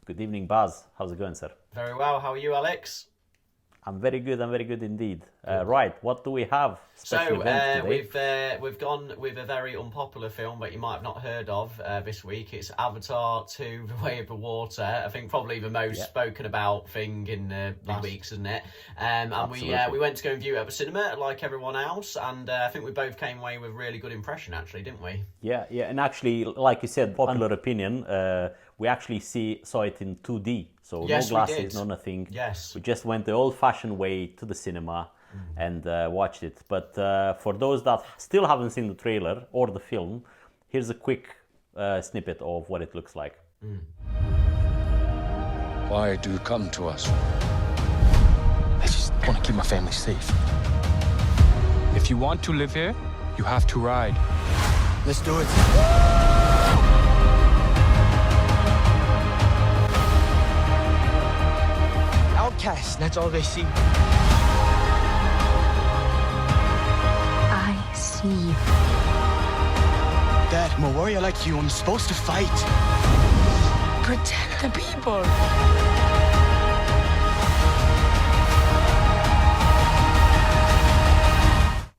Good evening, Baz. How's it going, sir? Very well. How are you, Alex? I'm very good. I'm very good indeed. Right, what do we have? Special event today. We've gone with a very unpopular film, but you might have not heard of this week. It's Avatar 2: The Way of the Water. I think probably the most spoken about thing in the weeks, isn't it? And we went to go and view it at the cinema, like everyone else, and I think we both came away with a really good impression, actually, didn't we? Yeah, and actually, like you said, popular opinion. We actually saw it in 2D, so Yes, no we glasses, did. no nothing. Yes. We just went the old-fashioned way to the cinema and watched it. But for those that still haven't seen the trailer or the film, here's a quick snippet of what it looks like. Why do you come to us? I just want to keep my family safe. If you want to live here, you have to ride. Let's do it. Outcasts, that's all they see. I see you. Dad, I'm a warrior like you. I'm supposed to fight. Protect the people.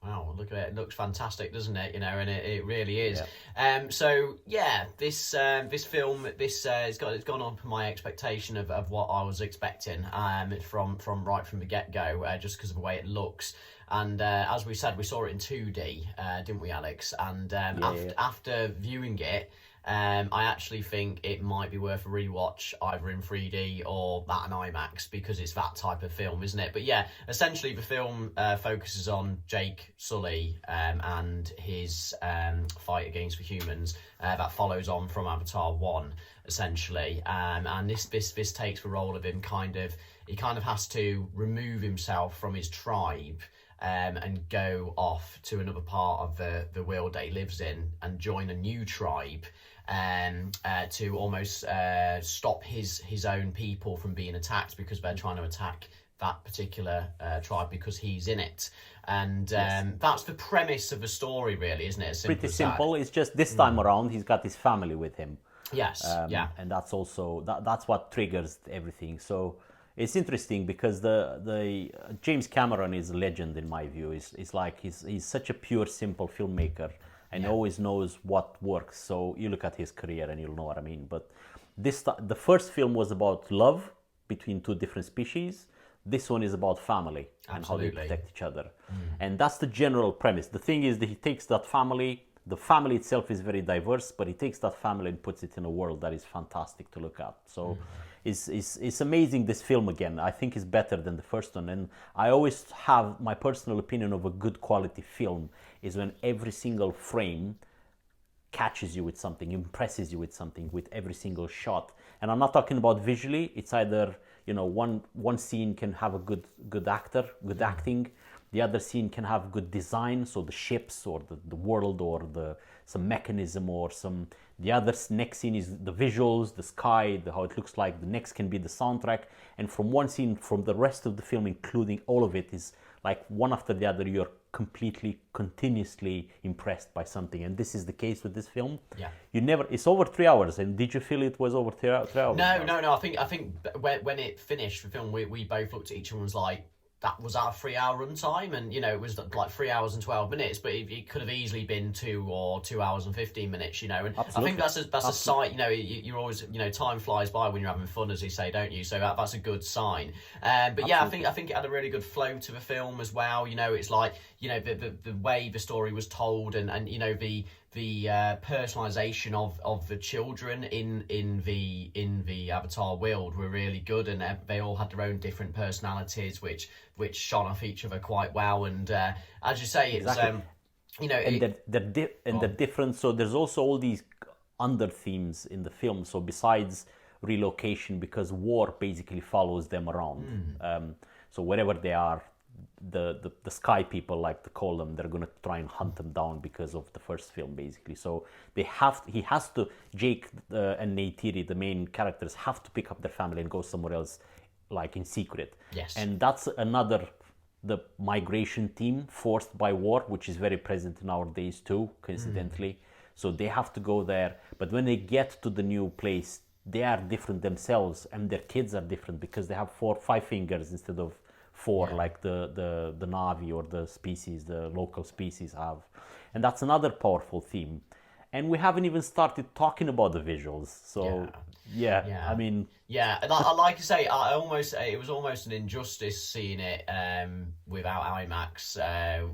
Wow, look at it. It looks fantastic, doesn't it? You know, and it really is. Yeah. This film, it's gone up my expectation of what I was expecting from right from the get-go, just because of the way it looks. And as we said, we saw it in 2D, didn't we, Alex? And after viewing it, I actually think it might be worth a rewatch either in 3D or that in IMAX, because it's that type of film, isn't it? But yeah, essentially the film focuses on Jake Sully and his fight against the humans that follows on from Avatar 1, essentially. And this takes the role of him he kind of has to remove himself from his tribe and go off to another part of the world that he lives in and join a new tribe to almost stop his own people from being attacked, because they're trying to attack that particular tribe because he's in it. And that's the premise of the story, really, isn't it? Pretty simple. It's just this time around, he's got his family with him. Yes, And that's also, that's what triggers everything. So it's interesting because the James Cameron is a legend in my view. He's such a pure, simple filmmaker, and always knows what works. So you look at his career and you'll know what I mean. But the first film was about love between two different species. This one is about family and how they protect each other. And that's the general premise. The thing is that he takes that family. The family itself is very diverse, but he takes that family and puts it in a world that is fantastic to look at. So it's amazing, this film again. I think it's better than the first one. And I always have my personal opinion of a good quality film is when every single frame catches you with something, impresses you with something with every single shot. And I'm not talking about visually. It's either, one scene can have a good actor, good acting. The other scene can have good design, so the ships or the world or some mechanism or some. The other next scene is the visuals, the sky, how it looks like. The next can be the soundtrack. And from one scene, from the rest of the film, including all of it, is like one after the other, you're continuously impressed by something. And this is the case with this film. Yeah. It's over 3 hours. And did you feel it was over 3 hours? No. I think when it finished, the film, we both looked at each other and was like, that was our 3 hour runtime, and it was like 3 hours and 12 minutes, but it could have easily been 2 hours and 15 minutes, and Absolutely. I think that's a sign. You're always, time flies by when you're having fun, as you say, don't you? So that's a good sign. But yeah, I think it had a really good flow to the film as well. It's like the way the story was told, and the personalization of the children in the Avatar world were really good, and they all had their own different personalities, which shone off each other quite well. And as you say, it's and they're different. So there's also all these under themes in the film. So besides relocation, because war basically follows them around. So wherever they are, the sky people, like to call them, they're going to try and hunt them down because of the first film, basically. So Jake and Neytiri, the main characters, have to pick up their family and go somewhere else, like in secret. Yes. And that's the migration theme forced by war, which is very present in our days too, coincidentally. So they have to go there. But when they get to the new place, they are different themselves, and their kids are different because they have 5 fingers instead of 4, like the Na'vi or the species, the local species have. And that's another powerful theme. And we haven't even started talking about the visuals. So, I mean... Yeah, and like I say, it was almost an injustice seeing it without IMAX,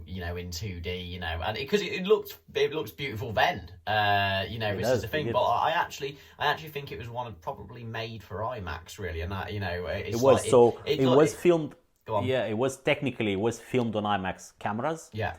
in 2D, and because it looks beautiful then, which is the thing. But I actually think it was one probably made for IMAX, really, and that, it was was filmed. Go on. Yeah, it was filmed on IMAX cameras. Yeah.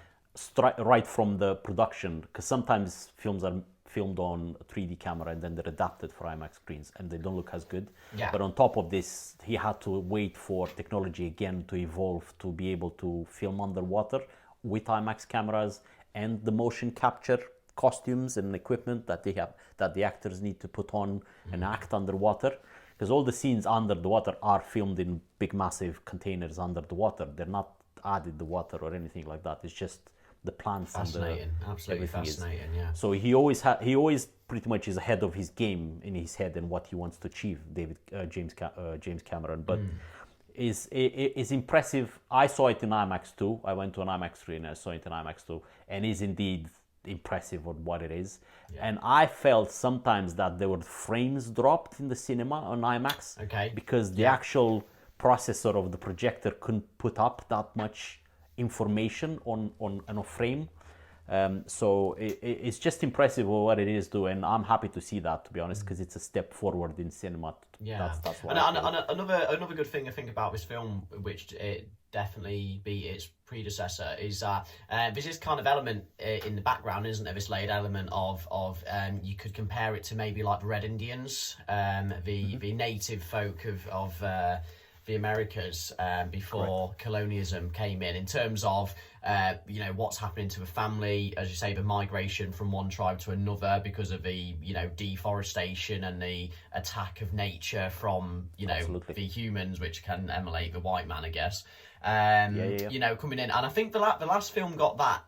Right from the production, because sometimes films are filmed on 3D camera and then they're adapted for IMAX screens and they don't look as good. Yeah. But on top of this, he had to wait for technology again to evolve to be able to film underwater with IMAX cameras and the motion capture costumes and equipment that the actors need to put on and act underwater. Because all the scenes under the water are filmed in big, massive containers under the water. They're not added the water or anything like that. It's just the plants fascinating. And Absolutely fascinating. Yeah. So he always pretty much is ahead of his game in his head and what he wants to achieve. James Cameron, but is impressive. I saw it in IMAX too. I went to an IMAX screen. I saw it in IMAX too, and is indeed impressive on what it is. Yeah. And I felt sometimes that there were frames dropped in the cinema on IMAX. Okay. Because the actual processor of the projector couldn't put up that much information on a frame. So it's just impressive what it is doing, and I'm happy to see that, to be honest, because it's a step forward in cinema. Yeah, that's what another good thing I think about this film, which it definitely beat its predecessor, is that this is kind of element in the background, isn't there? This layered element of you could compare it to maybe like the Red Indians, the native folk of the Americas before colonialism came in terms of what's happening to the family, as you say, the migration from one tribe to another because of the deforestation and the attack of nature from the humans, which can emulate the white man, I guess. Coming in, and I think the last film got that.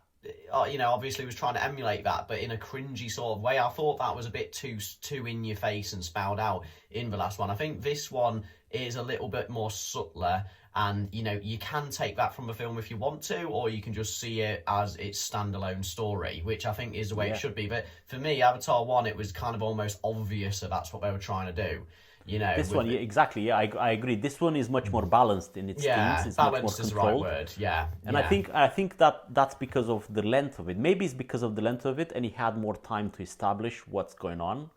Obviously was trying to emulate that, but in a cringy sort of way. I thought that was a bit too in your face and spelled out in the last one. I think this one is a little bit more subtler, and you can take that from the film if you want to, or you can just see it as its standalone story, which I think is the way it should be. But for me, Avatar 1, it was kind of almost obvious that that's what they were trying to do. This one, exactly. Yeah, I agree. This one is much more balanced in its themes. It's balanced much is more the right controlled. word. Yeah, and I think that's because of the length of it. Maybe it's because of the length of it, and he had more time to establish what's going on.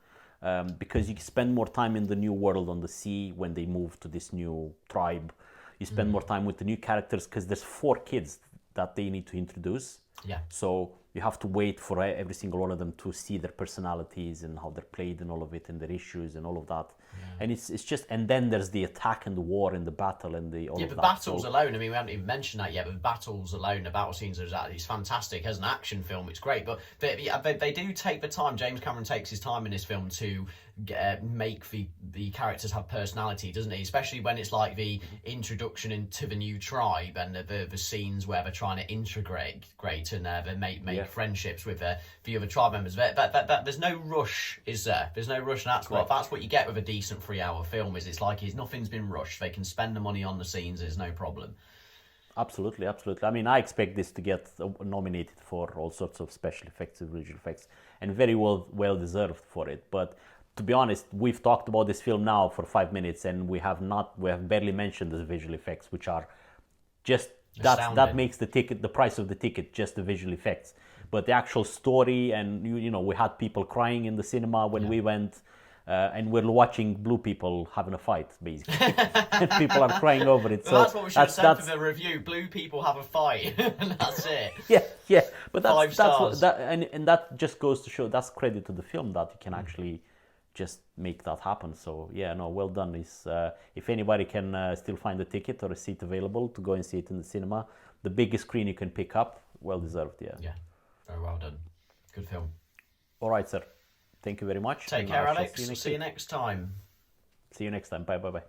Because you spend more time in the new world on the sea when they move to this new tribe. You spend more time with the new characters because there's 4 kids that they need to introduce. Yeah. So you have to wait for every single one of them to see their personalities and how they're played and all of it and their issues and all of that. Yeah. And it's just, and then there's the attack and the war and the battle and the all of that. Yeah, the battles alone, I mean, we haven't even mentioned that yet, but the battles alone, the battle scenes, it's fantastic. As an action film, it's great, but they do take the time. James Cameron takes his time in this film to make the characters have personality, doesn't he? Especially when it's like the introduction into the new tribe and the scenes where they're trying to integrate and they make friendships with the other tribe members. There's no rush, is there? There's no rush, and that's what you get with a decent 3-hour film. It's like nothing's been rushed. They can spend the money on the scenes. There's no problem. Absolutely. I mean, I expect this to get nominated for all sorts of special effects and visual effects, and very well deserved for it. But to be honest, we've talked about this film now for 5 minutes, and we have barely mentioned the visual effects, which are just that makes the price of the ticket, just the visual effects. But the actual story, and we had people crying in the cinema when we went. And we're watching blue people having a fight, basically. And people are crying over it. Well, that's what we should have said for the review. Blue people have a fight, and that's it. Yeah. But that's stars. And that just goes to show, that's credit to the film that you can actually just make that happen. So well done. If anybody can still find a ticket or a seat available to go and see it in the cinema, the biggest screen you can pick up, well deserved. Yeah. Very well done. Good film. All right, sir. Thank you very much. Take care, Alex. See you next time. See you next time. Bye.